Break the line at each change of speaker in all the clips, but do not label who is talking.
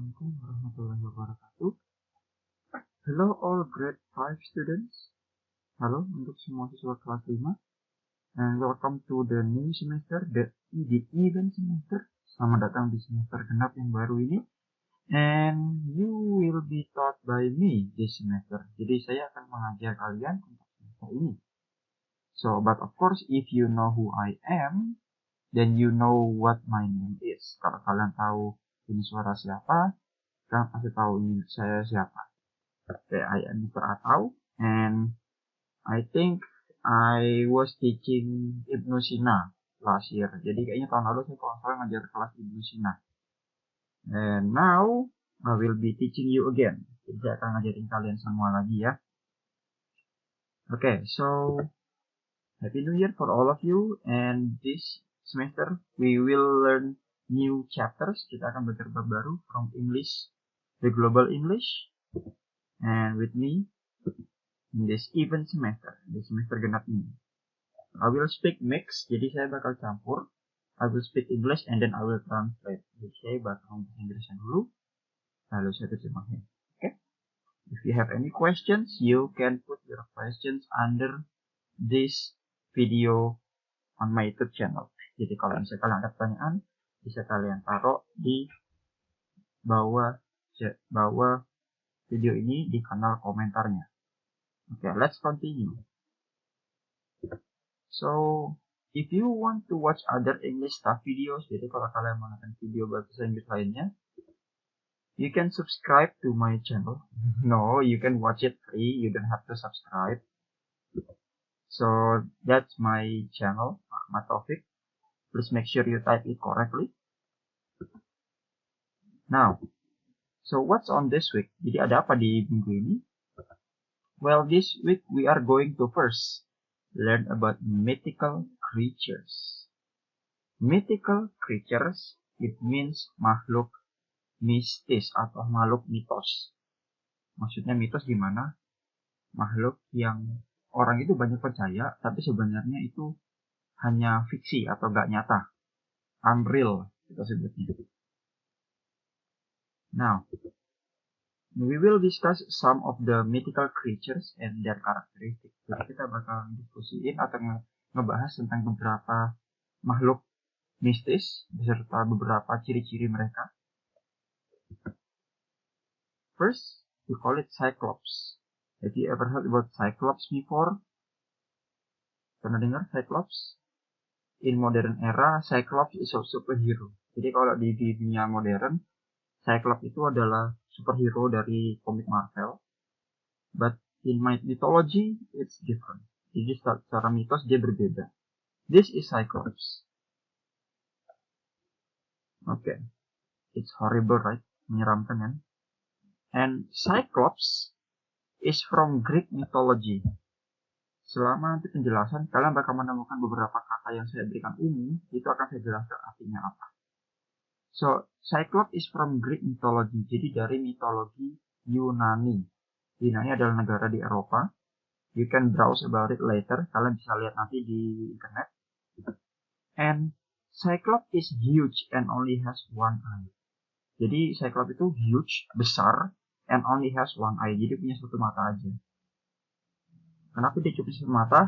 Assalamualaikum warahmatullahi wabarakatuh. Hello all grade 5 students. Halo untuk semua siswa kelas 5. And welcome to the new semester, the event semester. Selamat datang di semester genap yang baru ini. And you will be taught by me this semester. Jadi saya akan mengajar kalian untuk semester ini. So, but of course, if you know who I am, then you know what my name is. Kalau kalian tahu ini suara siapa, kalian pasti tahu ini saya siapa. Okay, I am Mr. Atau, and I think I was teaching Ibnu Sina last year. Jadi kayaknya tahun lalu saya kalau salah ngajar kelas Ibnu Sina. And now I will be teaching you again. Jadi saya akan ngajarin kalian semua lagi ya. Okay, so Happy New Year for all of you. And this semester we will learn new chapters. Kita akan belajar bab baru from English, the Global English. And with me in this event semester, di semester genap ini, I will speak mix. Jadi saya bakal campur. I will speak English and then I will translate. Jadi saya bakal ngomong Inggrisnya dulu, lalu saya terjemahin. Okay? If you have any questions, you can put your questions under this video on my YouTube channel. Jadi kalau misalnya kalian ada pertanyaan, bisa kalian taruh di bawah video ini di kanal komentarnya. Okay, let's continue. So, if you want to watch other English stuff videos, jadi kalau kalian mau nonton video bahasa Inggris lainnya, you can subscribe to my channel. No, you can watch it free. You don't have to subscribe. So, that's my channel, Ahmad Taufik. Please make sure you type it correctly. Now, so what's on this week? Jadi ada apa di minggu ini? Well, this week we are going to first learn about mythical creatures. Mythical creatures, it means makhluk mistis atau makhluk mitos. Maksudnya mitos gimana? Makhluk yang orang itu banyak percaya, tapi sebenarnya itu hanya fiksi atau gak nyata. Unreal, kita sebutnya. Now, we will discuss some of the mythical creatures and their characteristics. Jadi kita bakal diskusiin atau ngebahas tentang beberapa makhluk mistis beserta beberapa ciri-ciri mereka. First, we call it Cyclops. Have you ever heard about Cyclops before? Pernah dengar Cyclops? In modern era, Cyclops is a superhero. Jadi kalau di dunia modern, Cyclops itu adalah superhero dari komik Marvel. But in my mythology, it's different. Jadi secara mitos dia berbeda. This is Cyclops. Okay. It's horrible, right? Menyeramkan kan? And Cyclops is from Greek mythology. Selama nanti penjelasan, kalian bakal menemukan beberapa kata yang saya berikan umum, itu akan saya jelaskan artinya apa. So, Cyclops is from Greek mythology, jadi dari mitologi Yunani. Yunani adalah negara di Eropa. You can browse about it later, kalian bisa lihat nanti di internet. And Cyclops is huge and only has one eye. Jadi Cyclops itu huge, besar, and only has one eye, jadi punya satu mata aja. Kenapa dia cuma satu mata?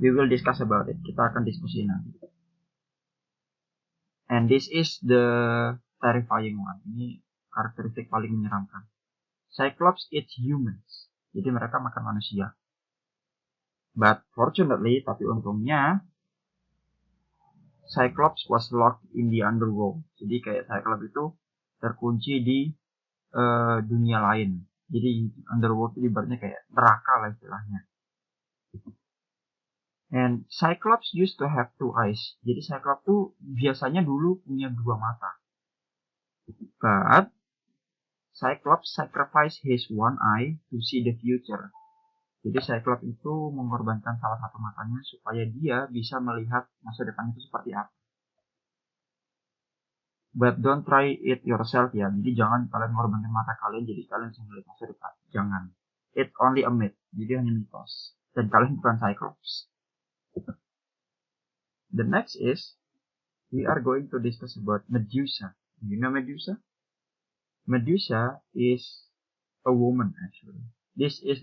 We will discuss about it. Kita akan diskusi nanti. And this is the terrifying one. Ini karakteristik paling menyeramkan. Cyclops eats humans. Jadi mereka makan manusia. But fortunately, tapi untungnya, Cyclops was locked in the underworld. Jadi kayak Cyclops itu terkunci di dunia lain. Jadi underworld itu ibaratnya kayak neraka lah istilahnya. And Cyclops used to have two eyes. Jadi Cyclops tuh biasanya dulu punya dua mata. But Cyclops sacrificed his one eye to see the future. Jadi Cyclops itu mengorbankan salah satu matanya supaya dia bisa melihat masa depan itu seperti apa. But don't try it yourself ya. Jadi jangan kalian mengorbankan mata kalian jadi kalian bisa melihat masa depan. Jangan. It's only a myth. Jadi hanya mitos. Dan kalian bukan Cyclops. The next is, we are going to discuss about Medusa. You know Medusa? Medusa is a woman actually. This is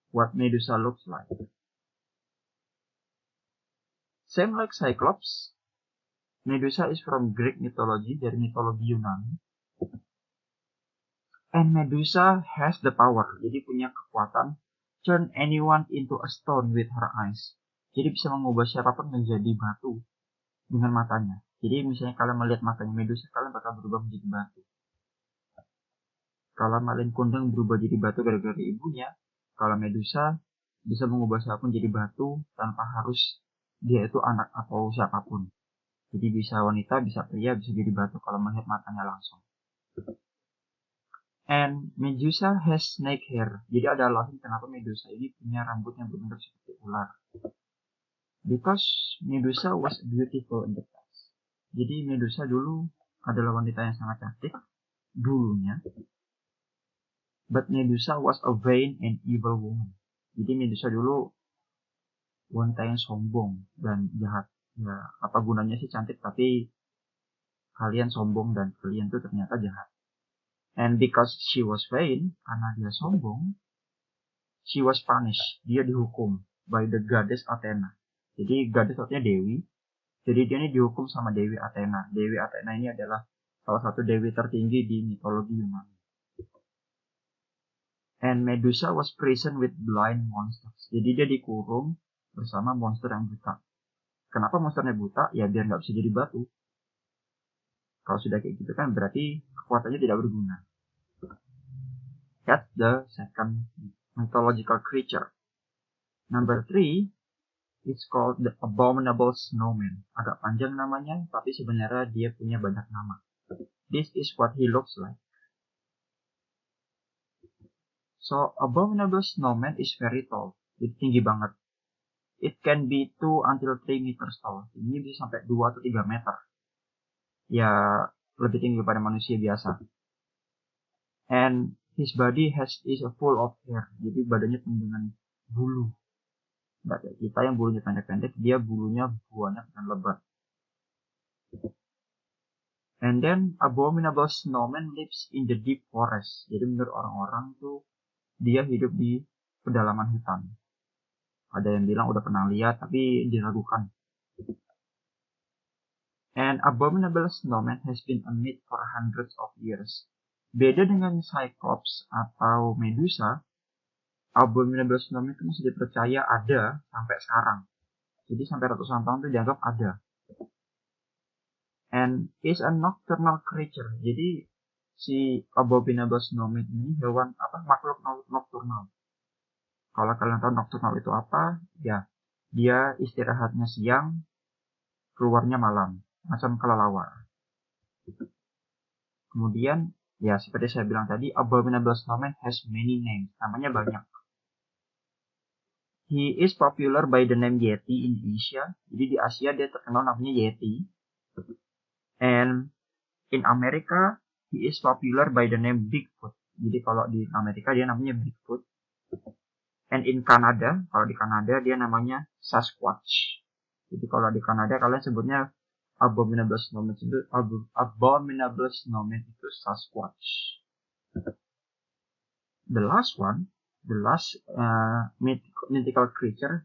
what Medusa looks like. Same like Cyclops, Medusa is from Greek mythology, dari mitologi Yunani. And Medusa has the power, jadi punya kekuatan turn anyone into a stone with her eyes. Jadi bisa mengubah siapapun menjadi batu dengan matanya. Jadi misalnya kalian melihat matanya Medusa, kalian bakal berubah menjadi batu. Kalau Malin Kundang berubah jadi batu gara-gara ibunya, kalau Medusa bisa mengubah siapapun jadi batu tanpa harus dia itu anak atau siapapun. Jadi bisa wanita, bisa pria, bisa jadi batu kalau melihat matanya langsung. And Medusa has snake hair. Jadi ada alasan kenapa Medusa ini punya rambut yang benar-benar seperti ular. Because Medusa was beautiful in the past. Jadi Medusa dulu adalah wanita yang sangat cantik dulunya. But Medusa was a vain and evil woman. Jadi Medusa dulu wanita yang sombong dan jahat. Ya, apa gunanya sih cantik tapi kalian sombong dan kalian tuh ternyata jahat. And because she was vain, karena dia sombong, she was punished. Dia dihukum by the goddess Athena. Jadi goddess artinya dewi. Jadi dia ini dihukum sama Dewi Athena. Dewi Athena ini adalah salah satu dewi tertinggi di mitologi Yunani. And Medusa was prisoned with blind monsters. Jadi dia dikurung bersama monster yang buta. Kenapa monsternya buta? Ya biar nggak bisa jadi batu. Kalau sudah kayak gitu kan berarti kekuatannya tidak berguna. That's the second mythological creature. Number 3, it's called the abominable snowman. Agak panjang namanya, tapi sebenarnya dia punya banyak nama. This is what he looks like. So, abominable snowman is very tall. Jadi tinggi banget. It can be 2 until 3 meters tall. Ini bisa sampai 2 atau 3 meter. Ya, lebih tinggi daripada manusia biasa. And his body is full of hair. Jadi badannya penuh dengan bulu. Nggak kayak kita yang bulunya pendek-pendek, dia bulunya banyak dan lebat. And then abominable snowman lives in the deep forest. Jadi menurut orang-orang tuh dia hidup di pedalaman hutan. Ada yang bilang udah pernah lihat tapi diragukan. And abominable snowman has been a myth for hundreds of years. Beda dengan Cyclops atau Medusa, abominable snowman itu masih dipercaya ada sampai sekarang. Jadi sampai ratusan tahun itu dianggap ada. And is a nocturnal creature. Jadi si abominable snowman ini makhluk nocturnal. Kalau kalian tahu nocturnal itu apa, ya dia istirahatnya siang, keluarnya malam, macam kelelawar. Kemudian, ya seperti saya bilang tadi, abominable snowman has many names. Namanya banyak. He is popular by the name Yeti in Asia. Jadi di Asia dia terkenal namanya Yeti. And in America, he is popular by the name Bigfoot. Jadi kalau di Amerika dia namanya Bigfoot. And in Canada, kalau di Kanada dia namanya Sasquatch. Jadi kalau di Kanada kalian sebutnya abominable snowman itu Sasquatch. The last mythical creature,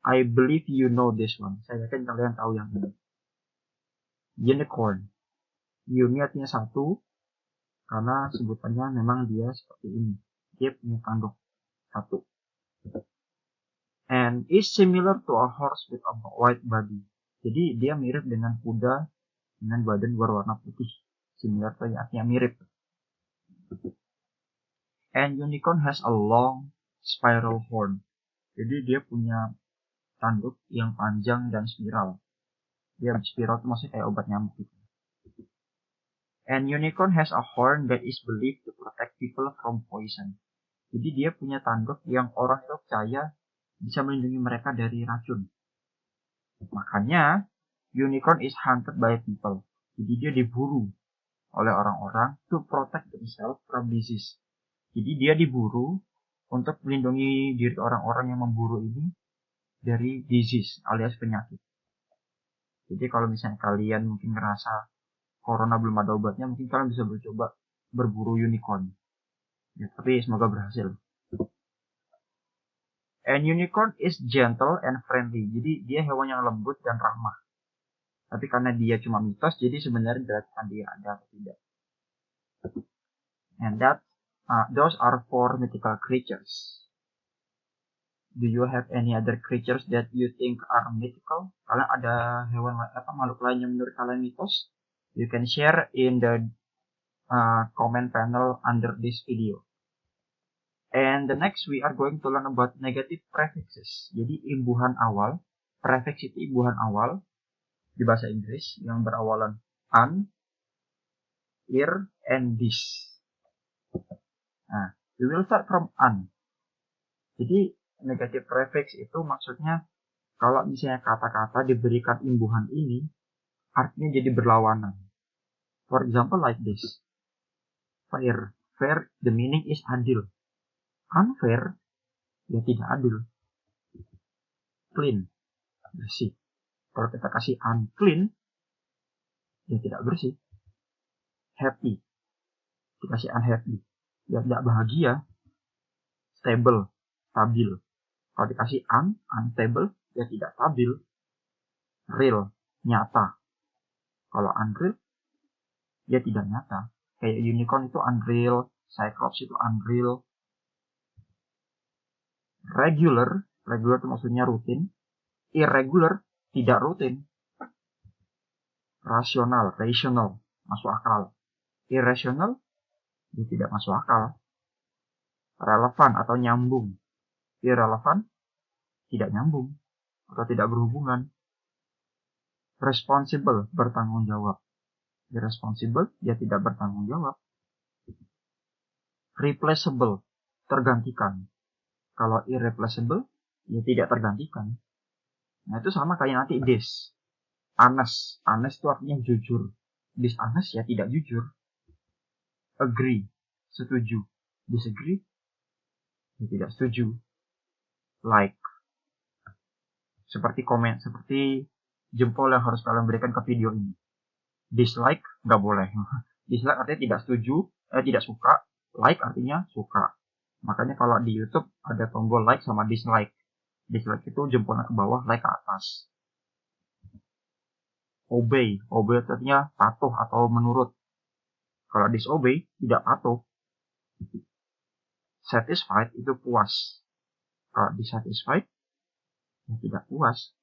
I believe you know this one. Saya yakin kalian tahu yang ini. Unicorn. Uni artinya satu, karena sebutannya memang dia seperti ini. Dia punya tanduk satu. And is similar to a horse with a white body. Jadi dia mirip dengan kuda dengan badan berwarna putih. Similar to artinya mirip. And unicorn has a long spiral horn. Jadi dia punya tanduk yang panjang dan spiral. Dia spiral itu maksudnya kayak obat nyamuk gitu. And unicorn has a horn that is believed to protect people from poison. Jadi dia punya tanduk yang orang itu percaya bisa melindungi mereka dari racun. Makanya unicorn is hunted by people. Jadi dia diburu oleh orang-orang to protect themselves from disease. Jadi dia diburu untuk melindungi diri orang-orang yang memburu ini dari disease alias penyakit. Jadi kalau misalnya kalian mungkin ngerasa corona belum ada obatnya, mungkin kalian bisa mencoba berburu unicorn. Ya, tapi semoga berhasil. And unicorn is gentle and friendly. Jadi dia hewan yang lembut dan ramah. Tapi karena dia cuma mitos, jadi sebenarnya dilakukan dia ada atau tidak. And those are 4 mythical creatures. Do you have any other creatures that you think are mythical? Kalian ada hewan makhluk lain yang menurut kalian mitos? You can share in the comment panel under this video. And the next we are going to learn about negative prefixes. Jadi imbuhan awal. Prefix itu imbuhan awal di bahasa Inggris yang berawalan an, ir, and dis. Nah, we will start from an. Jadi negative prefix itu maksudnya kalau misalnya kata-kata diberikan imbuhan ini, artinya jadi berlawanan. For example like this. Fair. Fair, the meaning is adil. Unfair, ya tidak adil. Clean, bersih. Kalau kita kasih unclean, ya tidak bersih. Happy, dikasih unhappy, ya tidak bahagia. Stable, stabil. Kalau dikasih unstable, ya tidak stabil. Real, nyata. Kalau unreal, ya tidak nyata. Kayak unicorn itu unreal, cyclops itu unreal. Regular itu maksudnya rutin. Irregular, tidak rutin. Rasional, masuk akal. Irrational, ya tidak masuk akal. Relevan atau nyambung. Irrelevant, tidak nyambung atau tidak berhubungan. Responsible, bertanggung jawab. Irresponsible, dia tidak bertanggung jawab. Replaceable, tergantikan. Kalau irreplaceable, ya tidak tergantikan. Nah itu sama kayak nanti dis. Honest itu artinya jujur. Dishonest ya tidak jujur. Agree, setuju. Disagree, ya tidak setuju. Like, seperti komen, seperti jempol yang harus kalian berikan ke video ini. Dislike, nggak boleh. Dislike artinya tidak setuju, tidak suka. Like artinya suka. Makanya kalau di YouTube ada tombol like sama dislike. Dislike itu jempolnya ke bawah, like ke atas. Obey artinya patuh atau menurut. Kalau disobey, tidak patuh. Satisfied itu puas. Kalau dissatisfied, ya tidak puas.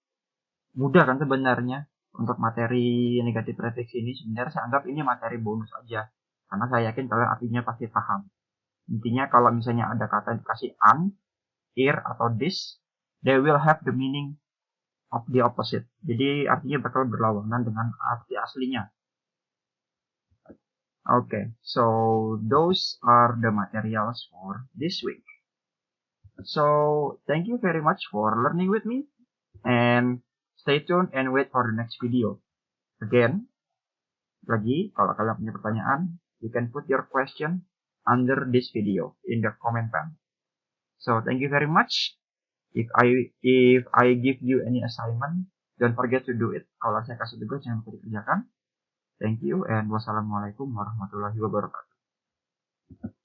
Mudah kan sebenarnya untuk materi negatif prefix ini. Sebenarnya saya anggap ini materi bonus aja. Karena saya yakin kalian artinya pasti paham. Intinya kalau misalnya ada kata dikasih an, ir, atau dis, they will have the meaning of the opposite. Jadi artinya bakal berlawanan dengan arti aslinya. Okay, so those are the materials for this week. So thank you very much for learning with me, and stay tuned and wait for the next video. Again, lagi kalau kalian punya pertanyaan, you can put your question under this video in the comment panel. So thank you very much. If I give you any assignment, don't forget to do it. Kalau saya kasih tugas jangan lupa dikerjakan. Thank you and wassalamualaikum warahmatullahi wabarakatuh.